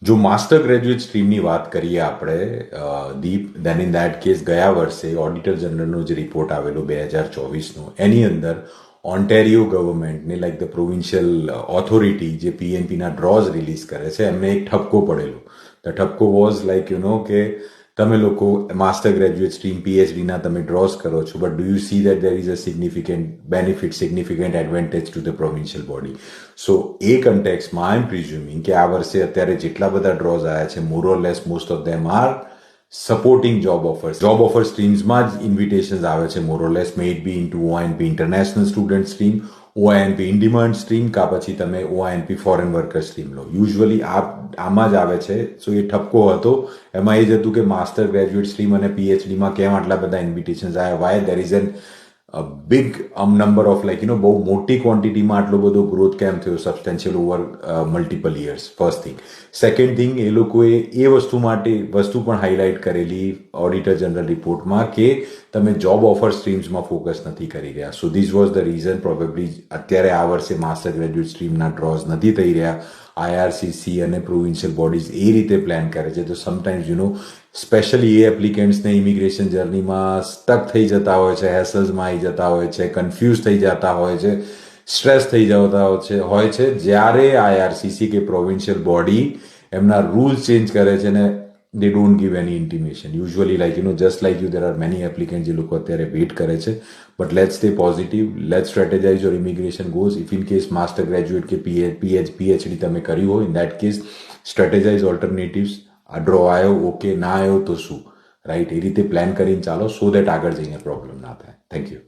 જો master graduate સ્ટ્રીમની વાત કરીએ આપણે દીપ, દેન ઇન દેટ કેસ ગયા વર્ષે ઓડિટર જનરલનો જે રિપોર્ટ આવેલો 2024નો, એની અંદર ઓન્ટેરિયો ગવર્મેન્ટને લાઈક ધ પ્રોવિન્શિયલ ઓથોરિટી જે પીએનપીના ડ્રોઝ રિલીઝ કરે છે એમને એક ઠપકો પડેલો. ધ ઠપકો વોઝ લાઈક કે તમે લોકો માસ્ટર ગ્રેજ્યુએટ સ્ટ્રીમ પીએચડીના તમે ડ્રોઝ કરો છો, but do you see that there is a significant benefit, significant advantage to the provincial body? So એ કન્ટેક્સમાં આઈ એમ પ્રિઝ્યુમિંગ કે આ વર્ષે અત્યારે જેટલા બધા ડ્રોઝ આવ્યા છે, more or less most of them are supporting job offers. Job offer સ્ટ્રીમ્સમાં જ ઇન્વિટેશન્સ આવે છે more or less, may it be in to OINP international student stream, OINP in demand stream, કા પછી તમે ઓઆઈએનપી ફોરેન વર્કર સ્ટ્રીમ લો. Usually આમાં જ આવે છે. સો એ ઠપકો હતો. એમાં એ જ હતું કે માસ્ટર ગ્રેજ્યુએટ સ્ટ્રીમ અને પીએચડીમાં કેમ આટલા બધા ઇન્વિટેશન્સ આવ્યા, why there is an big number of બહુ મોટી ક્વોન્ટિટીમાં આટલો બધો ગ્રોથ કેમ થયો substantial over multiple years? First thing. Second thing, એ લોકોએ એ વસ્તુ પણ હાઇલાઇટ કરેલી ઓડિટર જનરલ રિપોર્ટમાં કે તમે જોબ ઓફર સ્ટ્રીમ્સમાં ફોકસ નથી કરી રહ્યા. So this was the reason probably અત્યારે આ વર્ષે માસ્ટર ગ્રેજ્યુએટ સ્ટ્રીમના ડ્રોઝ નથી થઈ રહ્યા. આઈઆરસીસી અને પ્રોવિન્શિયલ બોડીઝ એ રીતે પ્લાન કરે છે. તો સમટાઈમ્સ સ્પેશિયલી એ એપ્લિકેન્ટ્સને ઇમિગ્રેશન જર્નીમાં સ્ટક થઈ જતા હોય છે, હેસલ્સમાં આવી જતા હોય છે, કન્ફ્યુઝ થઈ જતા હોય છે, સ્ટ્રેસ થઈ જતા હોય છે જ્યારે આઈઆરસીસી કે પ્રોવિન્શિયલ બોડી એમના રૂલ્સ ચેન્જ કરે છે ને they don't give any intimation. Usually, just like you, there are many applicants જે લોકો અત્યારે વેઇટ કરે છે. But let's stay positive. Let's strategize your immigration goals. If in case master graduate કે PhD તમે કર્યું હોય, in that case, strategize alternatives. આ ડ્રો આવ્યો, ઓકે, ના આવ્યો તો શું, રાઈટ? એ રીતે પ્લાન કરીને ચાલો, સો દેટ આગળ જઈને પ્રોબ્લેમ ના થાય. Thank you.